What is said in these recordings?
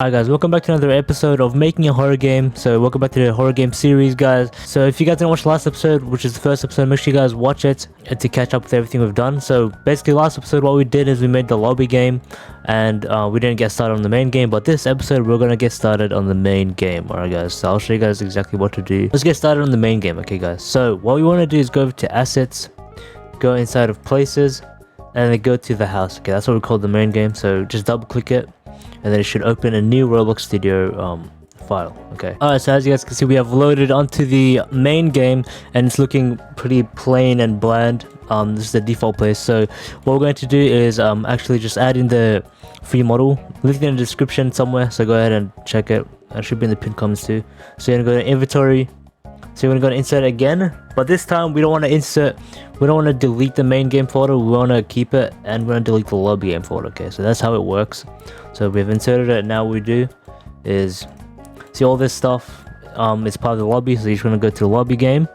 Hi guys, welcome back to another episode of making a horror game. So welcome back to the horror game series, guys. So if you guys didn't watch the last episode, which is the first episode, make sure you guys watch it to catch up with everything we've done. So basically last episode what we did is we made the lobby game and we didn't get started on the main game, but this episode we're gonna get started on the main game. Alright guys, so I'll show you guys exactly what to do. Let's get started on the main game. Okay guys, so what we want to do is go over to assets, go inside of places, and then go to the house. Okay, that's what we call the main game. So just double click it and then it should open a new Roblox Studio file. Okay, alright, so as you guys can see, we have loaded onto the main game and it's looking pretty plain and bland. This is the default place. So what we're going to do is actually just add in the free model, link in the description somewhere, so go ahead and check it. It should be in the pinned comments too. So you're gonna go to inventory, so you're gonna go to insert again, but this time we don't want to insert, we don't want to delete the main game folder, we want to keep it and we're going to delete the lobby game folder. Okay, so that's how it works. So we've inserted it. Now what we do is, see all this stuff is part of the lobby, so you're just going to go to the lobby game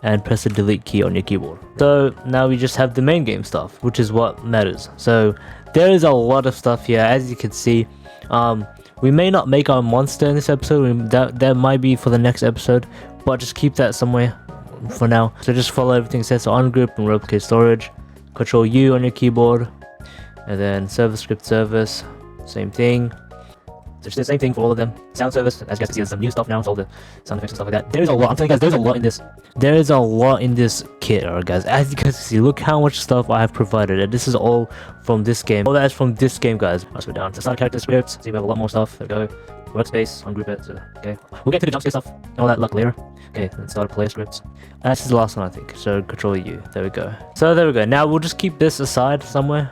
and press the delete key on your keyboard. So now we just have the main game stuff, which is what matters. So there is a lot of stuff here, as you can see. We may not make our monster in this episode, that might be for the next episode, but just keep that somewhere for now. So just follow everything it says. So ungroup and replicate storage, control U on your keyboard, and then service script service, same thing. So just the same thing for all of them. Sound service, as you guys can see, there's some new stuff now, so all the sound effects and stuff like that. There's a lot, I'm telling you guys, there's a lot in this. There is a lot in this kit, alright guys. As you guys can see, look how much stuff I have provided, and this is all from this game. All that is from this game, guys. Let's go down to start character scripts. See, we have a lot more stuff. There we go. Workspace, ungroup it. So, okay, we'll get to the jump scare stuff and all that luck later. Okay, then start a player scripts. This is the last one, I think. So control U. There we go. So there we go. Now we'll just keep this aside somewhere.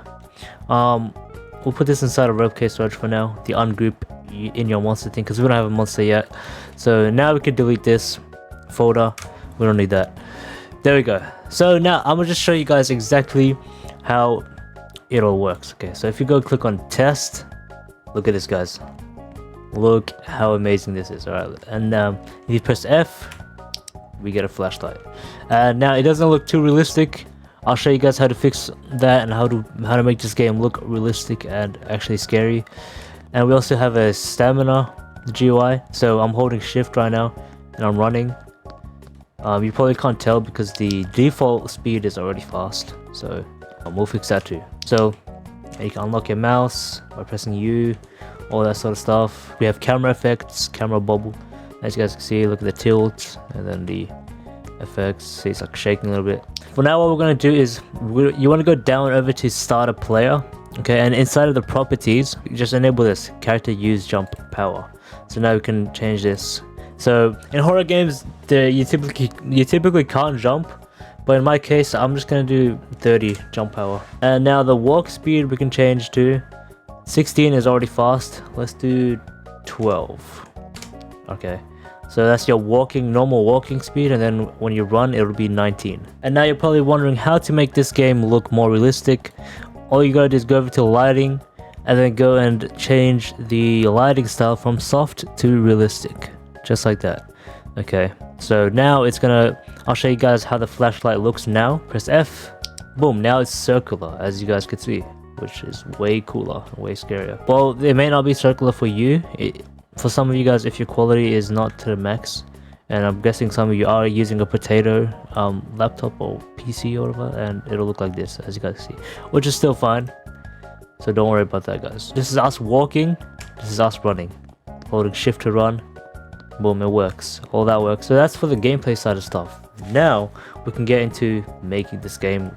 We'll put this inside of replicate storage for now. The ungroup in your monster thing, because we don't have a monster yet. So now we can delete this folder. We don't need that. There we go. So now I'm gonna just show you guys exactly how it all works. Okay, so if you go click on test, look at this, guys. Look how amazing this is. Alright, and if you press F, we get a flashlight. Now it doesn't look too realistic. I'll show you guys how to fix that and how to make this game look realistic and actually scary. And we also have a stamina GUI. So I'm holding shift right now and I'm running. You probably can't tell because the default speed is already fast. So we'll fix that too. So you can unlock your mouse by pressing U, all that sort of stuff. We have camera effects, camera bubble. As you guys can see, look at the tilt and then the effects. See, it's like shaking a little bit. For now, what we're going to do is you want to go down over to start a player. Okay, and inside of the properties, you just enable this character use jump power. So now we can change this. So in horror games, you typically can't jump, but in my case, I'm just going to do 30 jump power. And now the walk speed we can change to 16 is already fast. Let's do 12. Okay, so that's your normal walking speed, and then when you run it'll be 19. And now you're probably wondering how to make this game look more realistic. All you gotta do is go over to lighting and then go and change the lighting style from soft to realistic, just like that. Okay, so now I'll show you guys how the flashlight looks now. Press F, boom, now it's circular, as you guys could see, which is way cooler, way scarier. Well, it may not be circular for you. For some of you guys, if your quality is not to the max, and I'm guessing some of you are using a potato laptop or PC or whatever, and it'll look like this, as you guys see, which is still fine. So don't worry about that, guys. This is us walking, this is us running, holding shift to run. Boom, it works. All that works. So that's for the gameplay side of stuff. Now we can get into making this game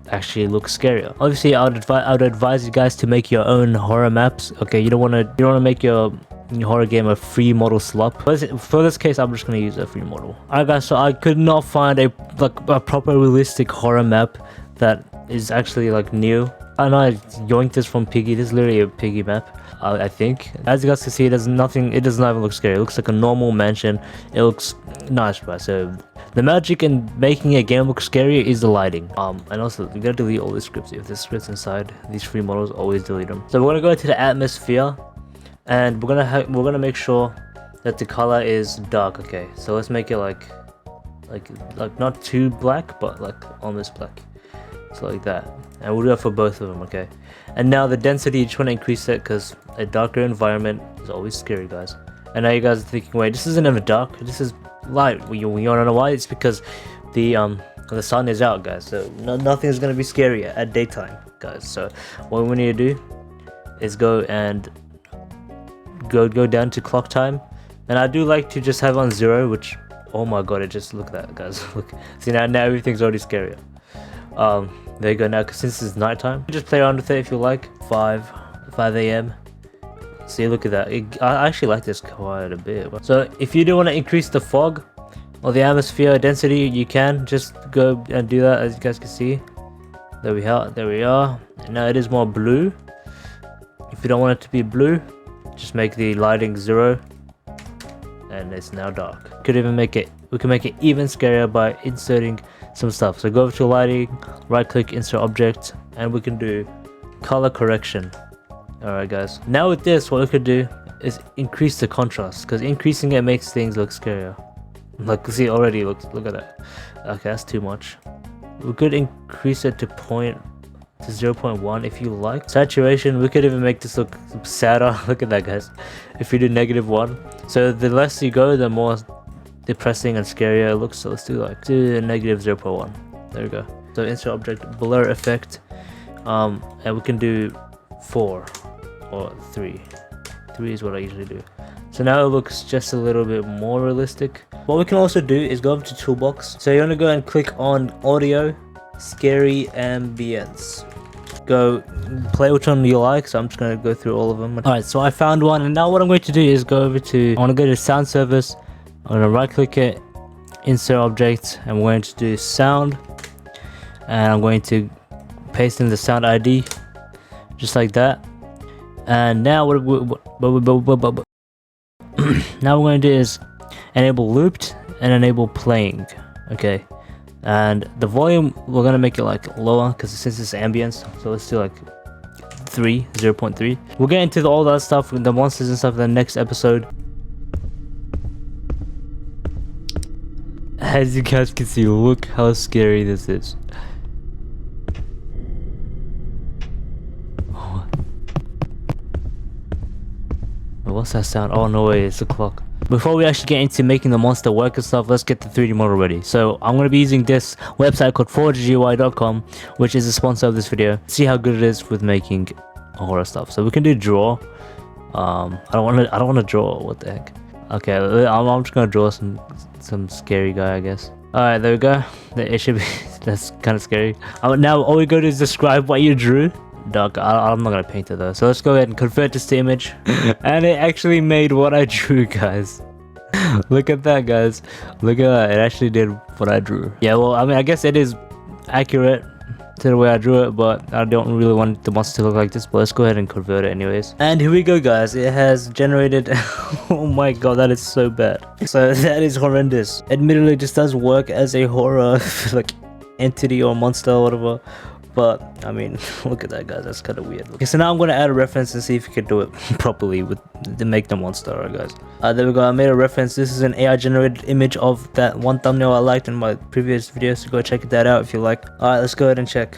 actually look scarier. Obviously, I would advise you guys to make your own horror maps. Okay, you don't want to make your horror game a free model slop. For this case, I'm just gonna use a free model. Alright guys, so I could not find a proper realistic horror map that is actually like new. I know I yoinked this from Piggy. This is literally a Piggy map, I think. As you guys can see, it does not even look scary. It looks like a normal mansion. It looks nice, right? So the magic in making a game look scary is the lighting. And also you gotta delete all the scripts. If there's scripts inside these free models, always delete them. So we're gonna go into the atmosphere, and we're gonna make sure that the color is dark. Okay, so let's make it like not too black, but like almost black. So like that, and we'll do that for both of them, okay? And now the density, you just want to increase it because a darker environment is always scary, guys. And now you guys are thinking, wait, this isn't even dark, this is light. You wanna know why? It's because the sun is out, guys, so nothing is gonna be scary at daytime, guys. So what we need to do is go down to clock time, and I do like to just have on 0, which, oh my god, it just, look at that, guys. Look, see, now everything's already scarier. There you go. Now since it's nighttime, just play around with it if you like. 5 a.m. See, look at that. I actually like this quite a bit. So if you do want to increase the fog or the atmosphere density, you can just go and do that, as you guys can see. There we are. And now it is more blue. If you don't want it to be blue, just make the lighting 0, and it's now dark. We can make it even scarier by inserting some stuff. So go over to lighting, right click, insert object, and we can do color correction. Alright guys, now with this, what we could do is increase the contrast, because increasing it makes things look scarier. Like, see, already look at that. Okay, that's too much. We could increase it to 0.1 if you like. Saturation, we could even make this look sadder. Look at that, guys. If you do -1, so the less you go, the more depressing and scarier it looks. So let's do -0.1. There we go. So insert object, blur effect, and we can do 4 or 3. 3 is what I usually do. So now it looks just a little bit more realistic. What we can also do is go over to toolbox. So you want to go and click on audio, scary ambience. Go play which one you like, so I'm just going to go through all of them. Alright, so I found one, and now what I'm going to do is go over to, I want to go to sound service. I'm going to right click it, insert object, and we're going to do sound, and I'm going to paste in the sound ID just like that. And now what now we're going to do is enable looped and enable playing, okay? And the volume, we're going to make it like lower because since it's ambience, so let's do like 0.3. We'll get into all that stuff with the monsters and stuff in the next episode. As you guys can see, look how scary this is. What's that sound? Oh no way, it's the clock. Before we actually get into making the monster work and stuff, let's get the 3D model ready. So I'm going to be using this website called 4GUI.com, which is a sponsor of this video. See how good it is with making horror stuff. So we can do draw. I don't want to draw. What the heck? Okay, I'm just gonna draw some scary guy, I guess. Alright, there we go. It should be. That's kind of scary. Now all we go to is describe what you drew. Dark. I'm not gonna paint it though. So let's go ahead and convert this to image. And it actually made what I drew, guys. Look at that, guys. Look at that. It actually did what I drew. Yeah, well, I mean, I guess it is accurate to the way I drew it, but I don't really want the monster to look like this. But let's go ahead and convert it anyways. And here we go, guys. It has generated. Oh my god, that is so bad. So that is horrendous. Admittedly, this does work as a horror like entity or monster or whatever. But I mean, look at that, guys. That's kind of weird. Okay, so now I'm gonna add a reference and see if you can do it properly to make the monster. Alright, guys. There we go. I made a reference. This is an AI generated image of that one thumbnail I liked in my previous video, so go check that out if you like. Alright, let's go ahead and check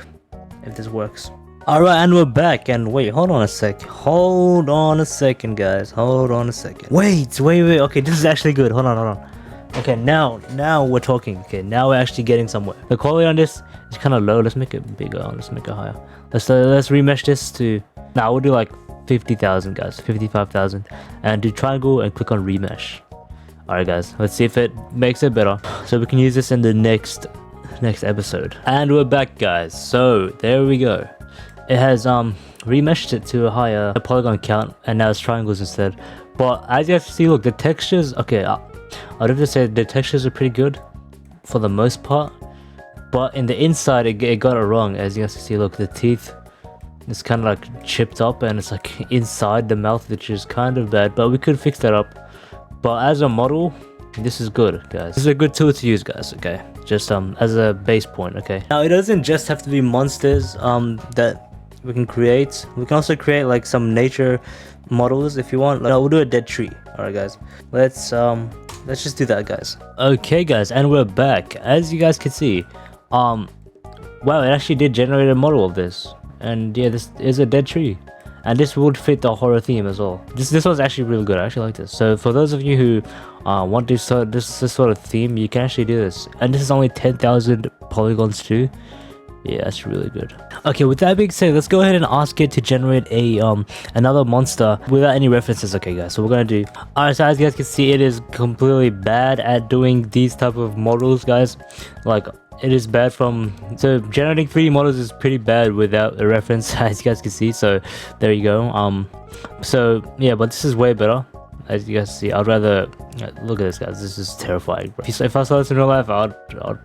if this works. Alright, and we're back. And wait, hold on a sec. Hold on a second, guys. Hold on a second. Wait. Okay, this is actually good. Hold on. Okay, now we're talking. Okay, now we're actually getting somewhere. The quality on this is kind of low. Let's make it bigger. Let's make it higher. Let's remesh this to. Now we'll do like 50,000, guys. 55,000, and do triangle and click on remesh. All right, guys. Let's see if it makes it better. So we can use this in the next episode. And we're back, guys. So there we go. It has remeshed it to a higher polygon count, and now it's triangles instead. But as you have to see, look, the textures. Okay. I'd have to say the textures are pretty good for the most part, but in the inside it got it wrong. As you guys can see, look, the teeth is kind of like chipped up and it's like inside the mouth, which is kind of bad, but we could fix that up. But as a model, this is good, guys. This is a good tool to use, guys. Okay, just as a base point. Okay, now it doesn't just have to be monsters that we can create. We can also create like some nature models if you want. Like, we'll do a dead tree. All right, guys, let's just do that, guys. Okay, guys, and we're back. As you guys can see, Wow, it actually did generate a model of this. And yeah, this is a dead tree. And this would fit the horror theme as well. This was actually really good. I actually like this. So for those of you who want this sort of theme, you can actually do this. And this is only 10,000 polygons too. Yeah, that's really good. Okay, with that being said, let's go ahead and ask it to generate a another monster without any references. Okay guys, so we're gonna do. Alright, so as you guys can see, it is completely bad at doing these type of models, guys. Like, it is bad from, so generating 3D models is pretty bad without a reference, as you guys can see. So there you go. So yeah, but this is way better, as you guys see. I'd rather look at this, guys. This is terrifying, bro. If I saw this in real life, I'd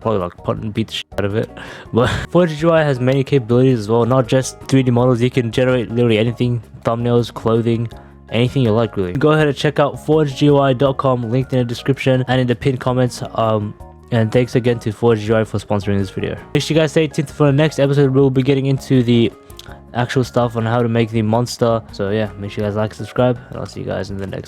probably like beat the shit out of it. But 4G UI has many capabilities as well, not just 3D models. You can generate literally anything: thumbnails, clothing, anything you like, really. Go ahead and check out forgeui.com, linked in the description and in the pinned comments. And thanks again to 4GUI for sponsoring this video. Make sure you guys stay tuned for the next episode. We'll be getting into the actual stuff on how to make the monster. So yeah, make sure you guys like, subscribe, and I'll see you guys in the next